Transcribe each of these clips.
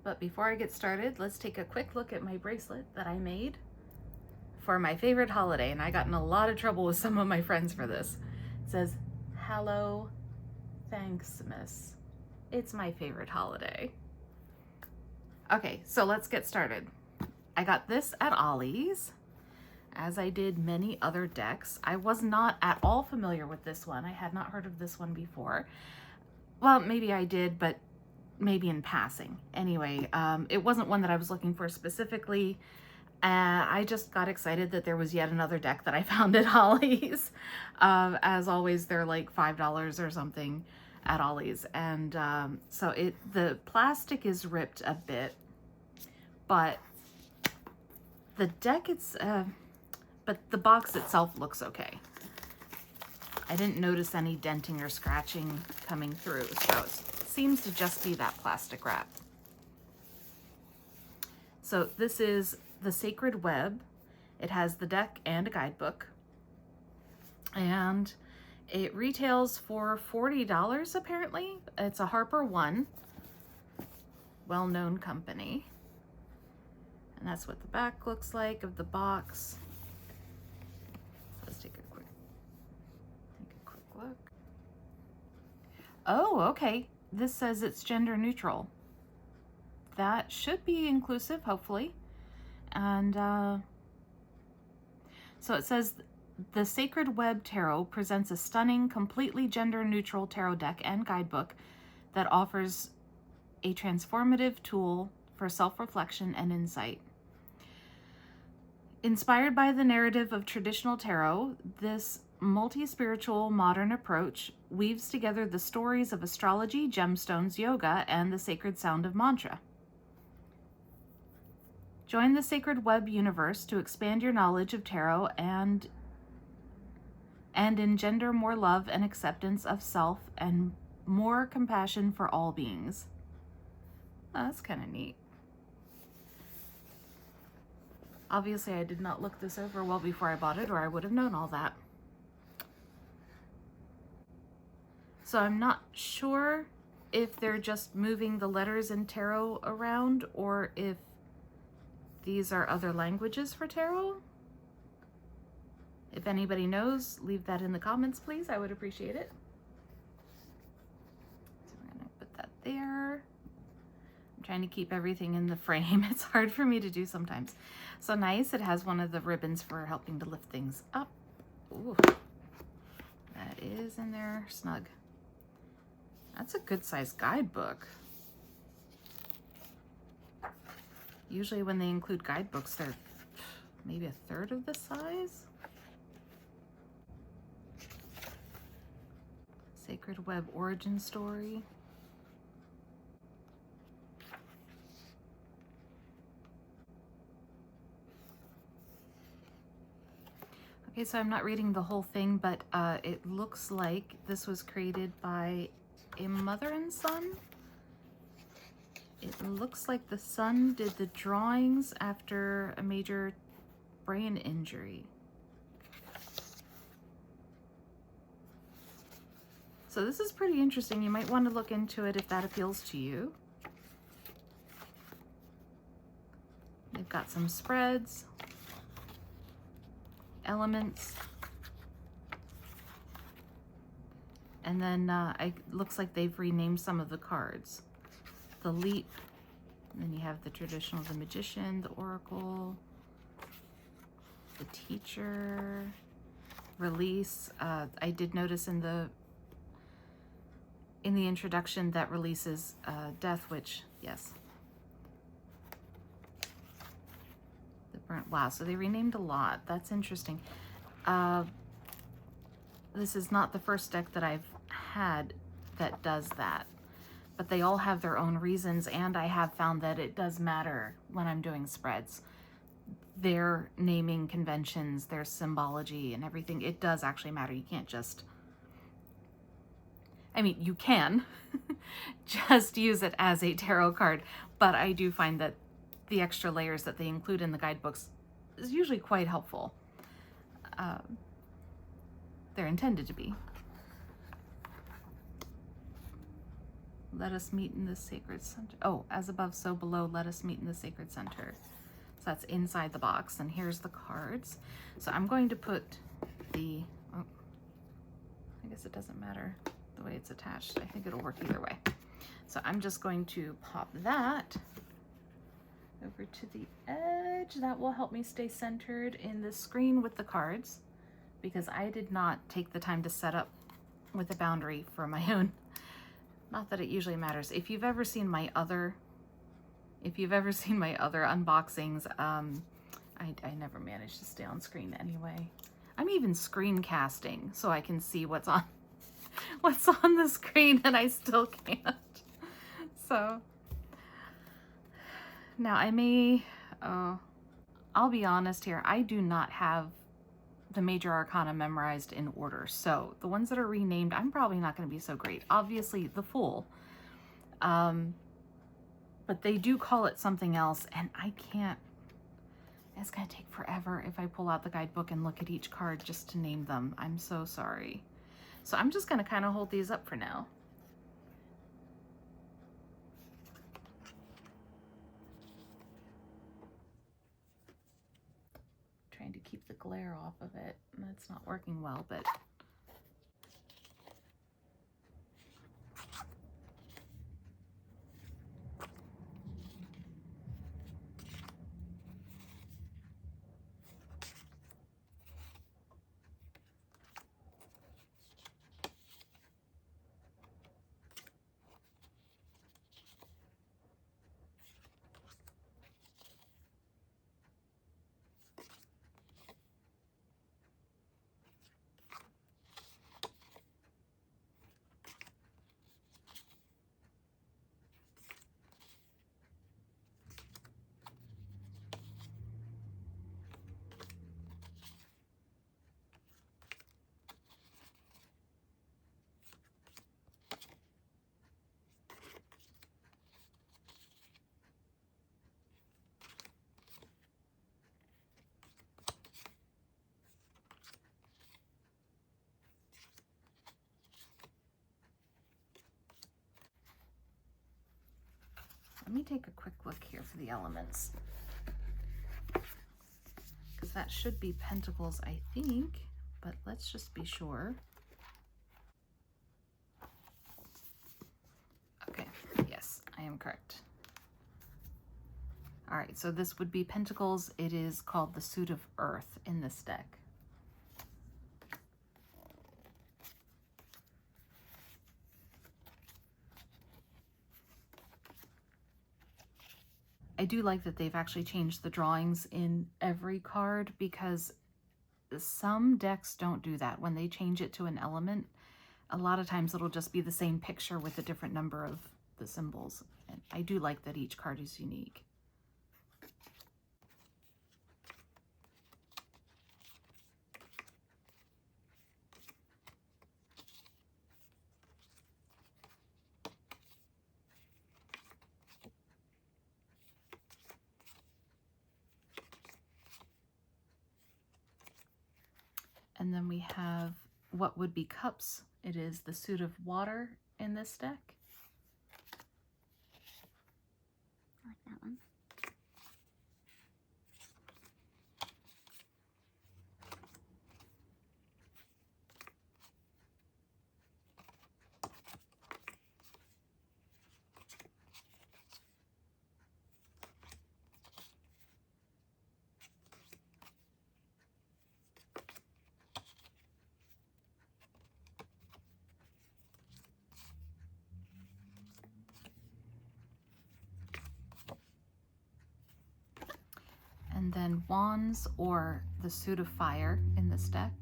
But before I get started, let's take a quick look at my bracelet that I made for my favorite holiday, and I got in a lot of trouble with some of my friends for this. It says, "Hello, Thanksmas." It's my favorite holiday. Okay, so let's get started. I got this at Ollie's, as I did many other decks. I was not at all familiar with this one. I had not heard of this one before. Well, maybe I did, but maybe in passing. Anyway, it wasn't one that I was looking for specifically. I just got excited that there was yet another deck that I found at Ollie's. As always, they're like $5 or something at Ollie's. And so the plastic is ripped a bit, but the deck, but the box itself looks okay. I didn't notice any denting or scratching coming through, so it seems to just be that plastic wrap. So this is the Sacred Web. It has the deck and a guidebook, and it retails for $40 apparently. It's a Harper One, well-known company. And that's what the back looks like of the box. So let's take a quick look. Oh, okay. This says it's gender neutral. That should be inclusive, hopefully. And so it says the Sacred Web Tarot presents a stunning, completely gender neutral tarot deck and guidebook that offers a transformative tool for self-reflection and insight. Inspired by the narrative of traditional tarot, this multi-spiritual modern approach weaves together the stories of astrology, gemstones, yoga, and the sacred sound of mantra. Join the Sacred Web universe to expand your knowledge of tarot and engender more love and acceptance of self and more compassion for all beings. Oh, that's kind of neat. Obviously, I did not look this over well before I bought it, or I would have known all that. So I'm not sure if they're just moving the letters in tarot around, or if these are other languages for tarot. If anybody knows, leave that in the comments, please. I would appreciate it. So we're gonna put that there. I'm trying to keep everything in the frame. It's hard for me to do sometimes. So nice, it has one of the ribbons for helping to lift things up. Ooh, that is in there snug. That's a good sized guidebook. Usually when they include guidebooks, they're maybe a third of the size. Sacred Web origin story. Okay, so I'm not reading the whole thing, but it looks like this was created by a mother and son. It looks like the son did the drawings after a major brain injury. So this is pretty interesting. You might want to look into it if that appeals to you. They've got some spreads, elements, and then it looks like they've renamed some of the cards. The Leap, and then you have the traditional, the Magician, the Oracle, the Teacher, Release. I did notice in the introduction that Release is Death, which, yes. The Burnt, wow, so they renamed a lot. That's interesting. This is not the first deck that I've had that does that, but they all have their own reasons, and I have found that it does matter when I'm doing spreads. Their naming conventions, their symbology and everything, it does actually matter. You can't just, I mean, you can just use it as a tarot card, but I do find that the extra layers that they include in the guidebooks is usually quite helpful. They're intended to be. let us meet in the sacred center. Oh, as above, so below, let us meet in the sacred center. So that's inside the box. And here's the cards. So I'm going to put the, oh, I guess it doesn't matter the way it's attached. I think it'll work either way. So I'm just going to pop that over to the edge. That will help me stay centered in the screen with the cards, because I did not take the time to set up with a boundary for my own. Not that it usually matters. If you've ever seen my other unboxings, I never managed to stay on screen anyway. I'm even screencasting so I can see what's on the screen, and I still can't. So now I may, I'll be honest here, I do not have the major arcana memorized in order. So the ones that are renamed, I'm probably not going to be so great. Obviously the Fool, but they do call it something else, and I can't, it's going to take forever if I pull out the guidebook and look at each card just to name them. I'm so sorry. So I'm just going to kind of hold these up for now. Trying to keep the glare off of it, and it's not working well, but let me take a quick look here for the elements, because that should be pentacles, I think, but let's just be sure. Okay, yes, I am correct. All right, so this would be pentacles. It is called the Suit of Earth in this deck. I do like that they've actually changed the drawings in every card, because some decks don't do that. When they change it to an element, a lot of times it'll just be the same picture with a different number of the symbols. And I do like that each card is unique. And then we have what would be cups. It is the Suit of Water in this deck. I like that one. And then Wands, or the Suit of Fire in this deck.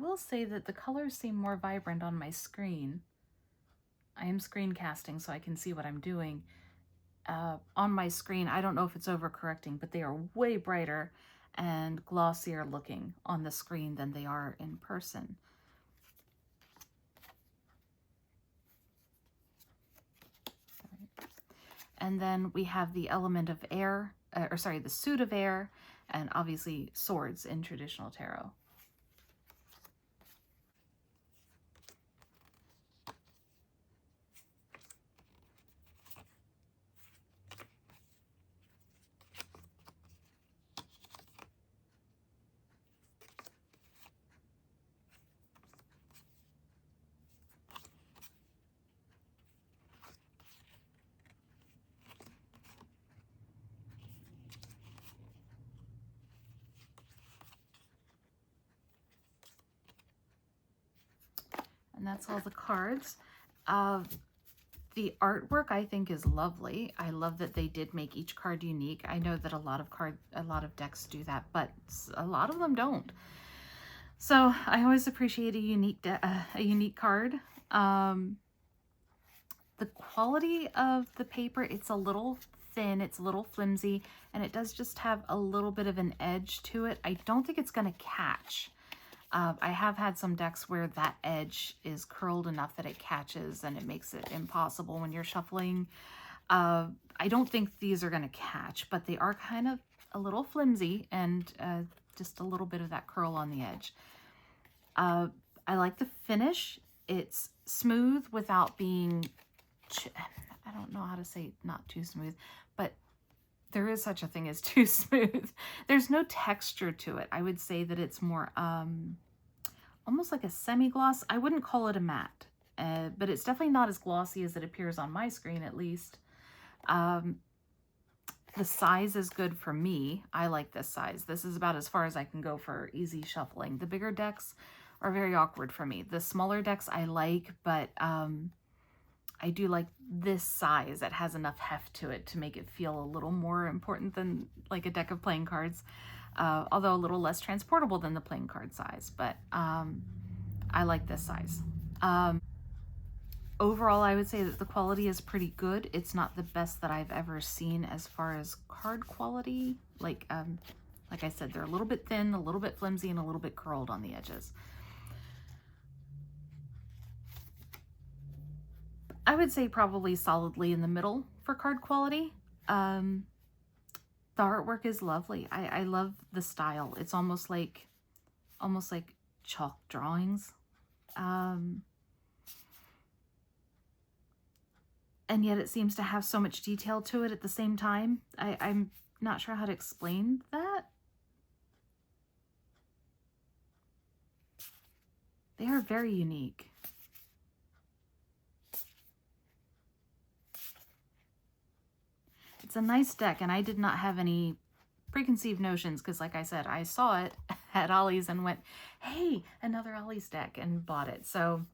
will say that the colors seem more vibrant on my screen. I am screencasting so I can see what I'm doing. On my screen, I don't know if it's overcorrecting, but they are way brighter and glossier looking on the screen than they are in person. And then we have the element of air, the suit of air, and obviously swords in traditional tarot. And that's all the cards. The artwork I think is lovely. I love that they did make each card unique. I know that a lot of decks do that, but a lot of them don't. So I always appreciate a unique card. The quality of the paper, it's a little thin, it's a little flimsy, and it does just have a little bit of an edge to it. I don't think it's going to catch. I have had some decks where that edge is curled enough that it catches and it makes it impossible when you're shuffling. I don't think these are going to catch, but they are kind of a little flimsy and just a little bit of that curl on the edge. I like the finish. It's smooth without being, I don't know how to say not too smooth, but there is such a thing as too smooth. There's no texture to it. I would say that it's more almost like a semi-gloss. I wouldn't call it a matte, but it's definitely not as glossy as it appears on my screen, at least. The size is good for me. I like this size. This is about as far as I can go for easy shuffling. The bigger decks are very awkward for me. The smaller decks I like, but I do like this size. It has enough heft to it to make it feel a little more important than like a deck of playing cards, although a little less transportable than the playing card size, but I like this size. Overall, I would say that the quality is pretty good. It's not the best that I've ever seen as far as card quality. Like I said, they're a little bit thin, a little bit flimsy, and a little bit curled on the edges. I would say probably solidly in the middle for card quality. The artwork is lovely. I love the style. It's almost like chalk drawings. And yet it seems to have so much detail to it at the same time. I'm not sure how to explain that. They are very unique. It's a nice deck, and I did not have any preconceived notions because, like I said, I saw it at Ollie's and went, hey, another Ollie's deck, and bought it. So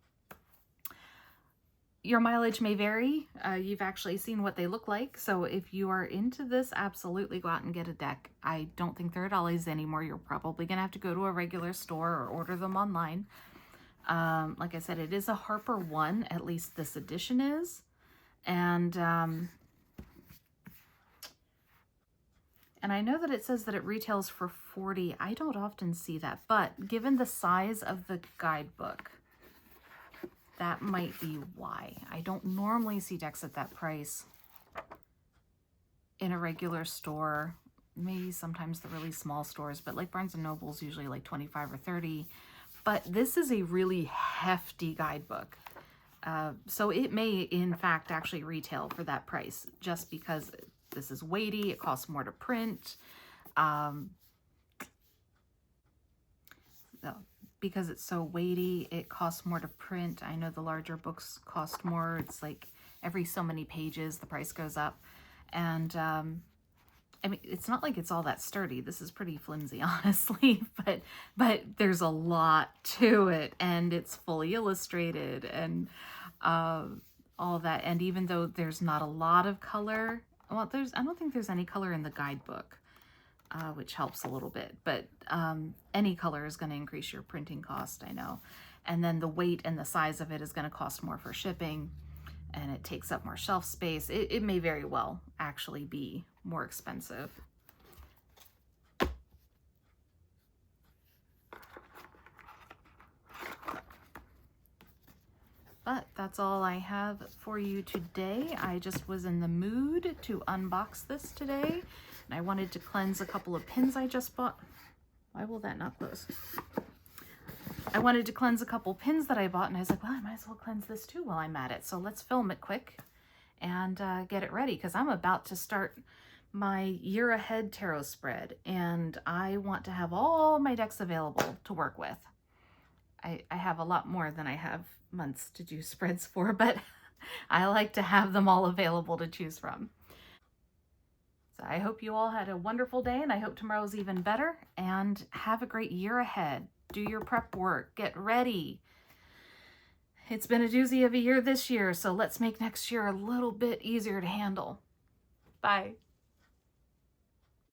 your mileage may vary. You've actually seen what they look like. So if you are into this, absolutely go out and get a deck. I don't think they're at Ollie's anymore. You're probably going to have to go to a regular store or order them online. Like I said, it is a Harper 1, at least this edition is. And I know that it says that it retails for $40. I don't often see that, but given the size of the guidebook, that might be why. I don't normally see decks at that price in a regular store. Maybe sometimes the really small stores, but like Barnes & Noble's usually like 25 or 30. But this is a really hefty guidebook. So it may, in fact, actually retail for that price just because this is weighty. It costs more to print. Because it's so weighty, it costs more to print. I know the larger books cost more. It's like every so many pages, the price goes up. And I mean, it's not like it's all that sturdy. This is pretty flimsy, honestly, but there's a lot to it, and it's fully illustrated and all that. And even though there's not a lot of color, well, I don't think there's any color in the guidebook. which helps a little bit. But any color is going to increase your printing cost, I know. And then the weight and the size of it is going to cost more for shipping, and it takes up more shelf space. It may very well actually be more expensive. But that's all I have for you today. I just was in the mood to unbox this today, and I wanted to cleanse a couple of pins I just bought. Why will that not close? I wanted to cleanse a couple pins that I bought, and I was like, well, I might as well cleanse this too while I'm at it. So let's film it quick and get it ready, because I'm about to start my year ahead tarot spread, and I want to have all my decks available to work with. I have a lot more than I have months to do spreads for, but I like to have them all available to choose from. So I hope you all had a wonderful day, and I hope tomorrow's even better, and have a great year ahead. Do your prep work, get ready. It's been a doozy of a year this year, so let's make next year a little bit easier to handle. Bye.